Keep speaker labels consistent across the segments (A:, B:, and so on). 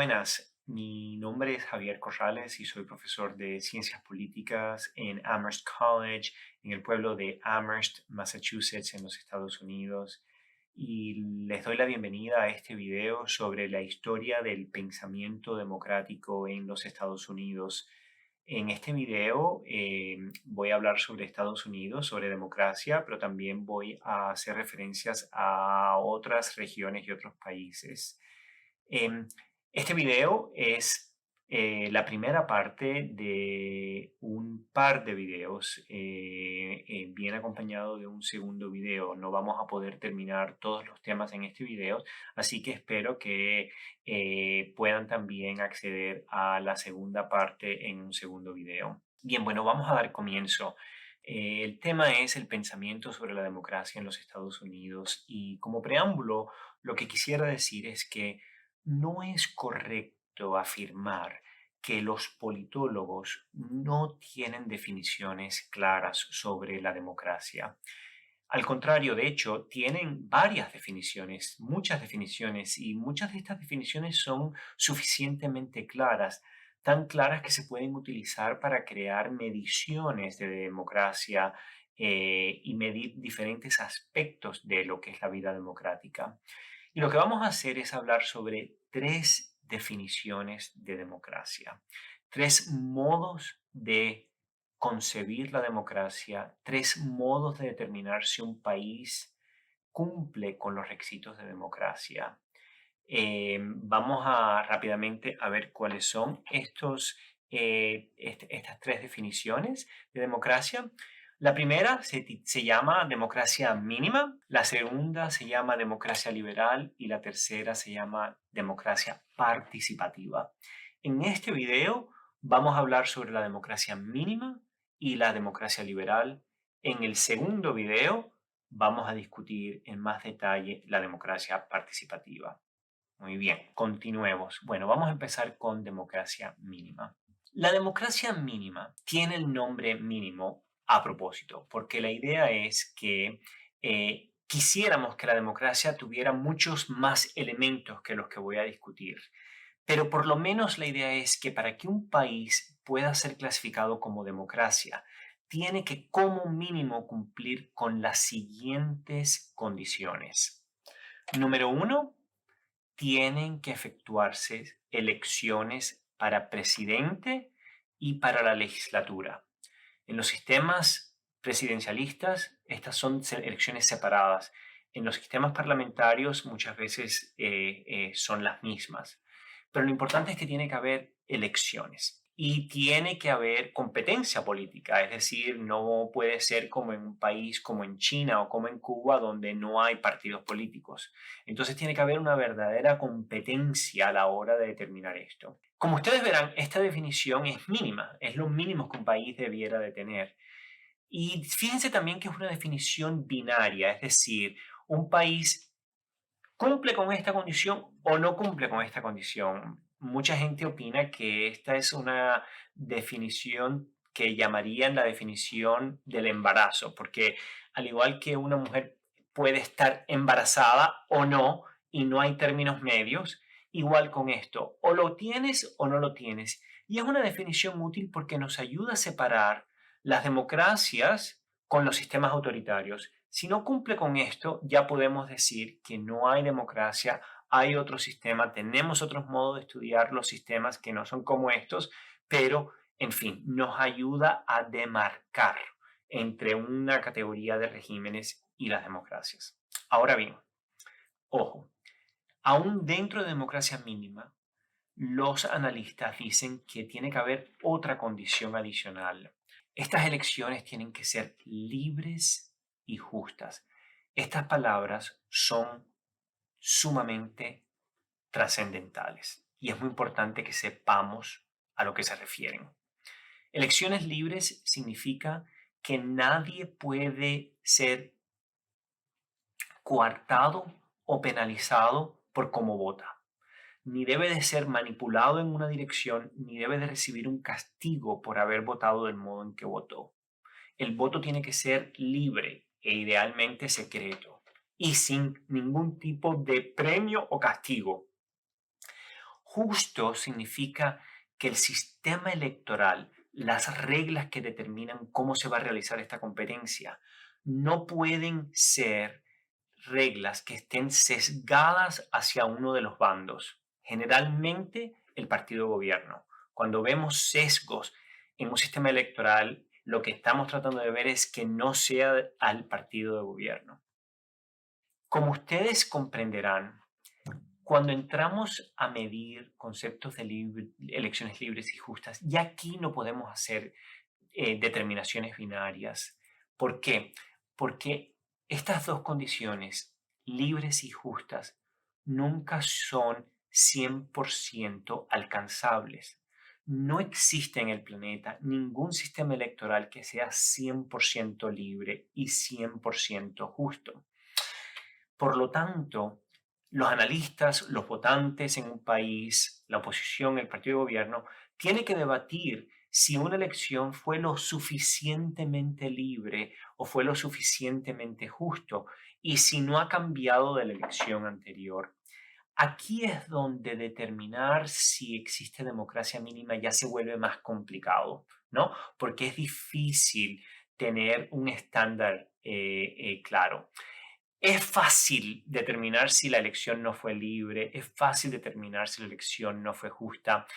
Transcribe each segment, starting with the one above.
A: buenas. Mi nombre es Javier Corrales y soy profesor de Ciencias Políticas en Amherst College, en el pueblo de Amherst, Massachusetts, en los Estados Unidos. Y les doy la bienvenida a este video sobre la historia del pensamiento democrático en los Estados Unidos. En este video voy a hablar sobre Estados Unidos, sobre democracia, pero también voy a hacer referencias a otras regiones y otros países. Em, este video es la primera parte de un par de videos, bien acompañado de un segundo video. No vamos a poder terminar todos los temas en este video, así que espero que puedan también acceder a la segunda parte en un segundo video. Bien, bueno, vamos a dar comienzo. El tema es el pensamiento sobre la democracia en los Estados Unidos y como preámbulo, lo que quisiera decir es que no es correcto afirmar que los politólogos no tienen definiciones claras sobre la democracia. Al contrario, de hecho, tienen varias definiciones, muchas definiciones, y muchas de estas definiciones son suficientemente claras, tan claras que se pueden utilizar para crear mediciones de democracia y medir diferentes aspectos de lo que es la vida democrática. Y lo que vamos a hacer es hablar sobre tres definiciones de democracia, tres modos de concebir la democracia, tres modos de determinar si un país cumple con los requisitos de democracia. Vamos a rápidamente a ver cuáles son estas tres definiciones de democracia. La primera se llama democracia mínima, la segunda se llama democracia liberal y la tercera se llama democracia participativa. En este video vamos a hablar sobre la democracia mínima y la democracia liberal. En el segundo video vamos a discutir en más detalle la democracia participativa. Muy bien, continuemos. Bueno, vamos a empezar con democracia mínima. La democracia mínima tiene el nombre mínimo a propósito, porque la idea es que quisiéramos que la democracia tuviera muchos más elementos que los que voy a discutir. Pero por lo menos la idea es que para que un país pueda ser clasificado como democracia, tiene que como mínimo cumplir con las siguientes condiciones. Número uno, tienen que efectuarse elecciones para presidente y para la legislatura. En los sistemas presidencialistas, estas son elecciones separadas. En los sistemas parlamentarios muchas veces son las mismas. Pero lo importante es que tiene que haber elecciones y tiene que haber competencia política, es decir, no puede ser como en un país como en China o como en Cuba donde no hay partidos políticos. Entonces tiene que haber una verdadera competencia a la hora de determinar esto. Como ustedes verán, esta definición es mínima, es lo mínimo que un país debiera de tener. Y fíjense también que es una definición binaria, es decir, un país cumple con esta condición o no cumple con esta condición. Mucha gente opina que esta es una definición que llamarían la definición del embarazo, porque al igual que una mujer puede estar embarazada o no, y no hay términos medios, igual con esto, o lo tienes o no lo tienes. Y es una definición útil porque nos ayuda a separar las democracias con los sistemas autoritarios. Si no cumple con esto, ya podemos decir que no hay democracia, hay otro sistema, tenemos otros modos de estudiar los sistemas que no son como estos, pero en fin, nos ayuda a demarcar entre una categoría de regímenes y las democracias. Ahora bien, ojo, aún dentro de democracia mínima, los analistas dicen que tiene que haber otra condición adicional. Estas elecciones tienen que ser libres y justas. Estas palabras son sumamente trascendentales y es muy importante que sepamos a lo que se refieren. Elecciones libres significa que nadie puede ser coartado o penalizado por cómo vota. Ni debe de ser manipulado en una dirección, ni debe de recibir un castigo por haber votado del modo en que votó. El voto tiene que ser libre e idealmente secreto y sin ningún tipo de premio o castigo. Justo significa que el sistema electoral, las reglas que determinan cómo se va a realizar esta competencia, no pueden ser reglas que estén sesgadas hacia uno de los bandos, generalmente el partido de gobierno. Cuando vemos sesgos en un sistema electoral, lo que estamos tratando de ver es que no sea al partido de gobierno. Como ustedes comprenderán, cuando entramos a medir conceptos de elecciones libres y justas, ya aquí no podemos hacer determinaciones binarias. ¿Por qué? Porque estas dos condiciones, libres y justas, nunca son 100% alcanzables. No existe en el planeta ningún sistema electoral que sea 100% libre y 100% justo. Por lo tanto, los analistas, los votantes en un país, la oposición, el partido de gobierno, tienen que debatir si una elección fue lo suficientemente libre o fue lo suficientemente justo y si no ha cambiado de la elección anterior. Aquí es donde determinar si existe democracia mínima ya se vuelve más complicado, ¿no? Porque es difícil tener un estándar claro. Es fácil determinar si la elección no fue libre, es fácil determinar si la elección no fue justa,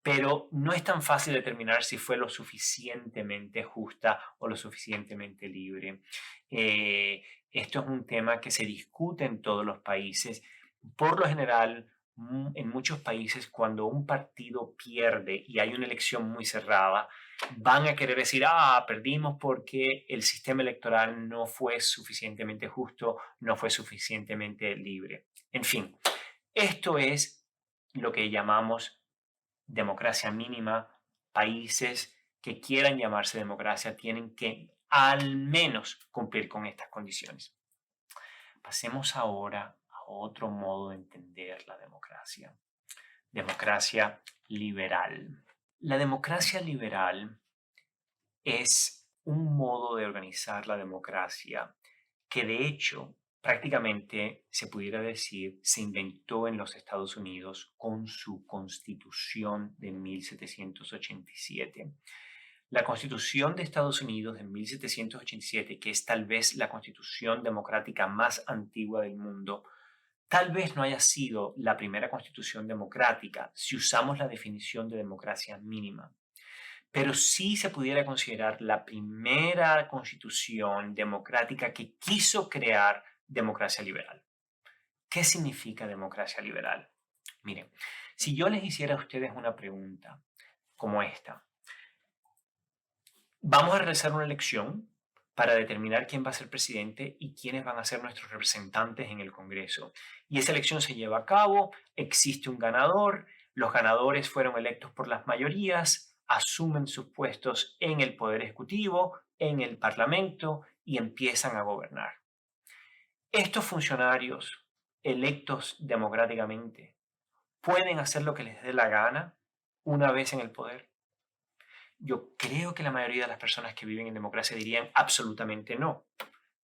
A: pero no es tan fácil determinar si fue lo suficientemente justa o lo suficientemente libre. Esto es un tema que se discute en todos los países. Por lo general, en muchos países, cuando un partido pierde y hay una elección muy cerrada, van a querer decir, perdimos porque el sistema electoral no fue suficientemente justo, no fue suficientemente libre. En fin, esto es lo que llamamos democracia mínima. Países que quieran llamarse democracia tienen que al menos cumplir con estas condiciones. Pasemos ahora a otro modo de entender la democracia. Democracia liberal. La democracia liberal es un modo de organizar la democracia que de hecho prácticamente se pudiera decir se inventó en los Estados Unidos con su constitución de 1787. La constitución de Estados Unidos de 1787, que es tal vez la constitución democrática más antigua del mundo, tal vez no haya sido la primera constitución democrática si usamos la definición de democracia mínima, pero sí se pudiera considerar la primera constitución democrática que quiso crear democracia liberal. ¿Qué significa democracia liberal? Miren, si yo les hiciera a ustedes una pregunta como esta, vamos a realizar una elección para determinar quién va a ser presidente y quiénes van a ser nuestros representantes en el Congreso. Y esa elección se lleva a cabo, existe un ganador, los ganadores fueron electos por las mayorías, asumen sus puestos en el Poder Ejecutivo, en el Parlamento y empiezan a gobernar. Estos funcionarios electos democráticamente pueden hacer lo que les dé la gana una vez en el poder. Yo creo que la mayoría de las personas que viven en democracia dirían absolutamente no.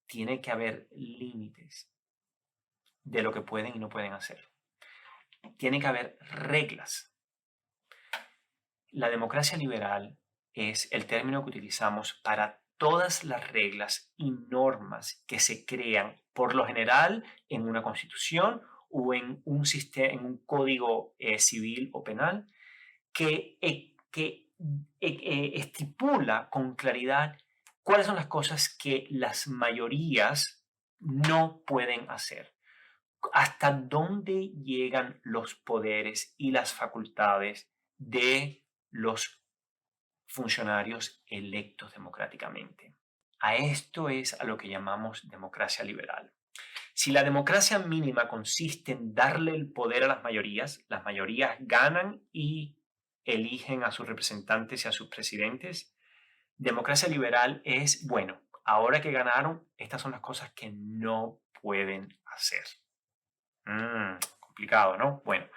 A: Tiene que haber límites de lo que pueden y no pueden hacer. Tiene que haber reglas. La democracia liberal es el término que utilizamos para todas las reglas y normas que se crean por lo general en una constitución o en un sistema, en un código civil o penal que estipula con claridad cuáles son las cosas que las mayorías no pueden hacer, hasta dónde llegan los poderes y las facultades de los funcionarios electos democráticamente. A esto es a lo que llamamos democracia liberal. Si la democracia mínima consiste en darle el poder a las mayorías ganan y eligen a sus representantes y a sus presidentes. Democracia liberal es, bueno, ahora que ganaron, estas son las cosas que no pueden hacer. Complicado, ¿no? Bueno,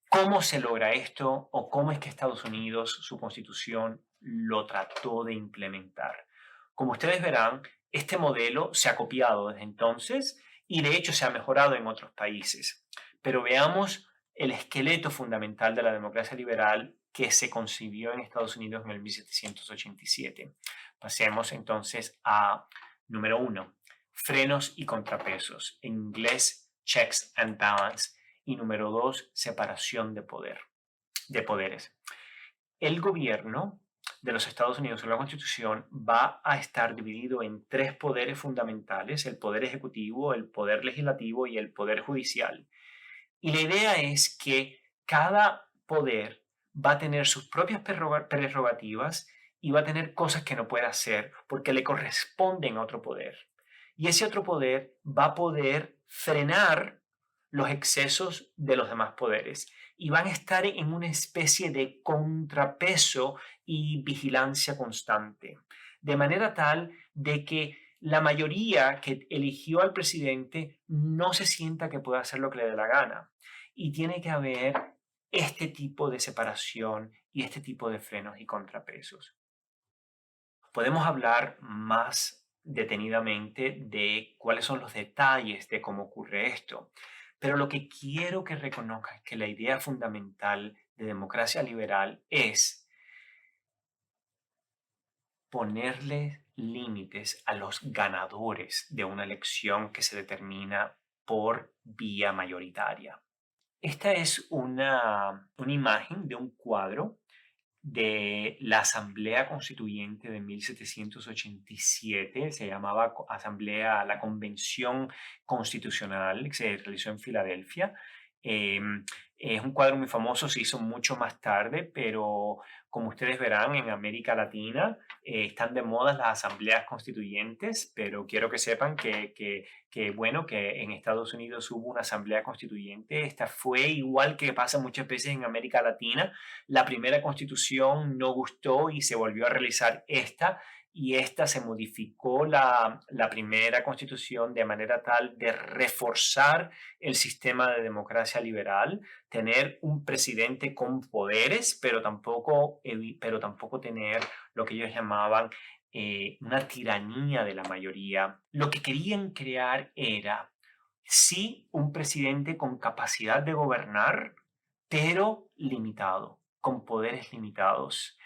A: ¿cómo se logra esto o cómo es que Estados Unidos, su constitución, lo trató de implementar? Como ustedes verán, este modelo se ha copiado desde entonces y de hecho se ha mejorado en otros países. Pero veamos el esqueleto fundamental de la democracia liberal que se concibió en Estados Unidos en el 1787. Pasemos entonces a número 1, frenos y contrapesos, en inglés checks and balance, y número 2, separación de poderes. El gobierno de los Estados Unidos en la Constitución va a estar dividido en 3 poderes fundamentales: el poder ejecutivo, el poder legislativo y el poder judicial. Y la idea es que cada poder va a tener sus propias prerrogativas y va a tener cosas que no puede hacer porque le corresponden a otro poder. Y ese otro poder va a poder frenar los excesos de los demás poderes y van a estar en una especie de contrapeso y vigilancia constante, de manera tal de que la mayoría que eligió al presidente no se sienta que pueda hacer lo que le dé la gana. Y tiene que haber este tipo de separación y este tipo de frenos y contrapesos. Podemos hablar más detenidamente de cuáles son los detalles de cómo ocurre esto, pero lo que quiero que reconozcan es que la idea fundamental de democracia liberal es ponerle límites a los ganadores de una elección que se determina por vía mayoritaria. Esta es una imagen de un cuadro de la Asamblea Constituyente de 1787, se llamaba la Convención Constitucional, que se realizó en Filadelfia. Es un cuadro muy famoso, se hizo mucho más tarde, pero como ustedes verán, en América Latina están de moda las asambleas constituyentes, pero quiero que sepan bueno, que en Estados Unidos hubo una asamblea constituyente. Esta fue igual que pasa muchas veces en América Latina. La primera constitución no gustó y se volvió a realizar esta, y esta se modificó la primera constitución de manera tal de reforzar el sistema de democracia liberal, tener un presidente con poderes, pero tampoco tener lo que ellos llamaban una tiranía de la mayoría. Lo que querían crear era, sí, un presidente con capacidad de gobernar, pero limitado, con poderes limitados.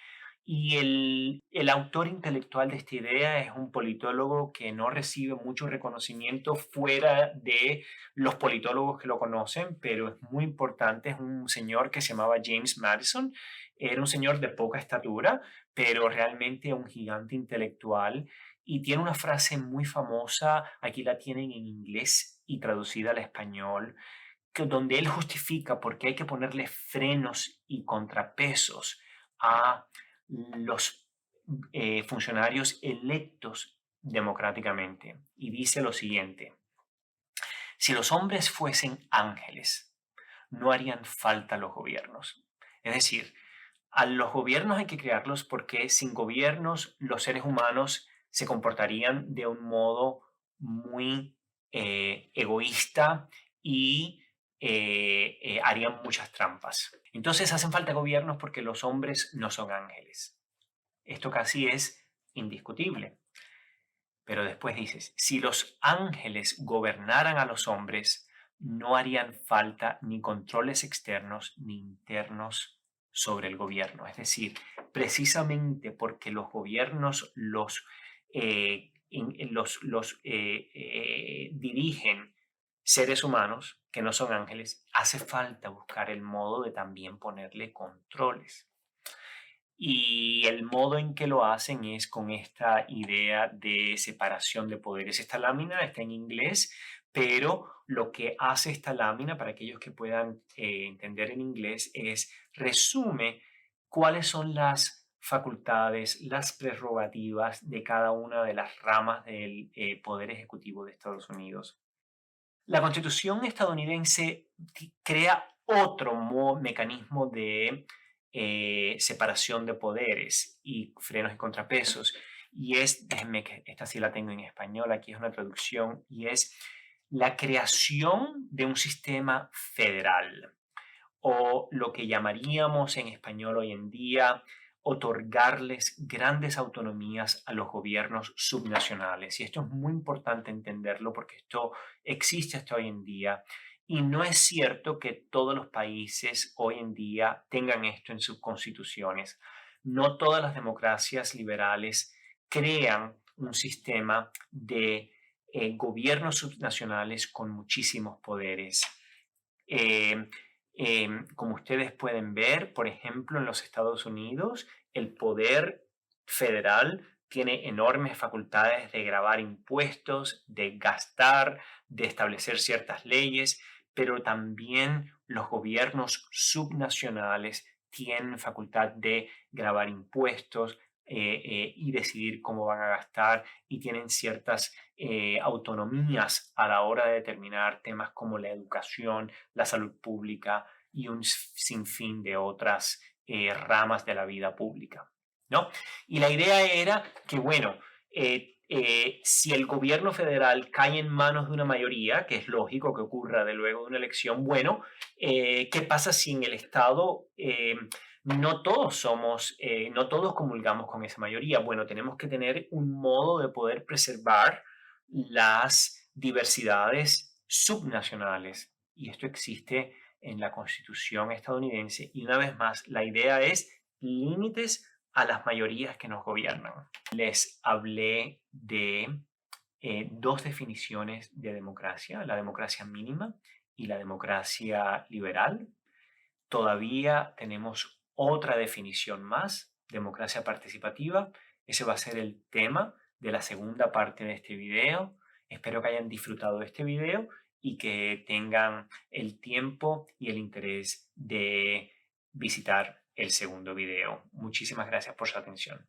A: Y el autor intelectual de esta idea es un politólogo que no recibe mucho reconocimiento fuera de los politólogos que lo conocen, pero es muy importante. Es un señor que se llamaba James Madison. Era un señor de poca estatura, pero realmente un gigante intelectual. Y tiene una frase muy famosa, aquí la tienen en inglés y traducida al español, donde él justifica por qué hay que ponerle frenos y contrapesos a los funcionarios electos democráticamente. Y dice lo siguiente: si los hombres fuesen ángeles, no harían falta los gobiernos. Es decir, a los gobiernos hay que crearlos porque sin gobiernos los seres humanos se comportarían de un modo muy egoísta y harían muchas trampas. Entonces hacen falta gobiernos porque los hombres no son ángeles. Esto casi es indiscutible. Pero después dices, si los ángeles gobernaran a los hombres, no harían falta ni controles externos ni internos sobre el gobierno. Es decir, precisamente porque los gobiernos dirigen seres humanos que no son ángeles, hace falta buscar el modo de también ponerle controles. Y el modo en que lo hacen es con esta idea de separación de poderes. Esta lámina está en inglés, pero lo que hace esta lámina, para aquellos que puedan entender en inglés, es resume cuáles son las facultades, las prerrogativas de cada una de las ramas del poder ejecutivo de Estados Unidos. La Constitución estadounidense crea otro mecanismo de separación de poderes y frenos y contrapesos. Y déjenme que esta sí la tengo en español, aquí es una traducción, y es la creación de un sistema federal, o lo que llamaríamos en español hoy en día otorgarles grandes autonomías a los gobiernos subnacionales. Y esto es muy importante entenderlo porque esto existe hasta hoy en día. Y no es cierto que todos los países hoy en día tengan esto en sus constituciones. No todas las democracias liberales crean un sistema de gobiernos subnacionales con muchísimos poderes. Eh, Como ustedes pueden ver, por ejemplo, en los Estados Unidos, el poder federal tiene enormes facultades de gravar impuestos, de gastar, de establecer ciertas leyes, pero también los gobiernos subnacionales tienen facultad de gravar impuestos y decidir cómo van a gastar y tienen ciertas autonomías a la hora de determinar temas como la educación, la salud pública y un sinfín de otras ramas de la vida pública, ¿no? Y la idea era que, bueno, si el gobierno federal cae en manos de una mayoría, que es lógico que ocurra de luego de una elección, bueno, ¿qué pasa si en el Estado no todos comulgamos con esa mayoría? Bueno, tenemos que tener un modo de poder preservar las diversidades subnacionales. Y esto existe en la Constitución estadounidense. Y una vez más, la idea es límites a las mayorías que nos gobiernan. Les hablé de dos definiciones de democracia, la democracia mínima y la democracia liberal. Todavía tenemos otra definición más, democracia participativa. Ese va a ser el tema de la segunda parte de este video. Espero que hayan disfrutado de este video y que tengan el tiempo y el interés de visitar el segundo video. Muchísimas gracias por su atención.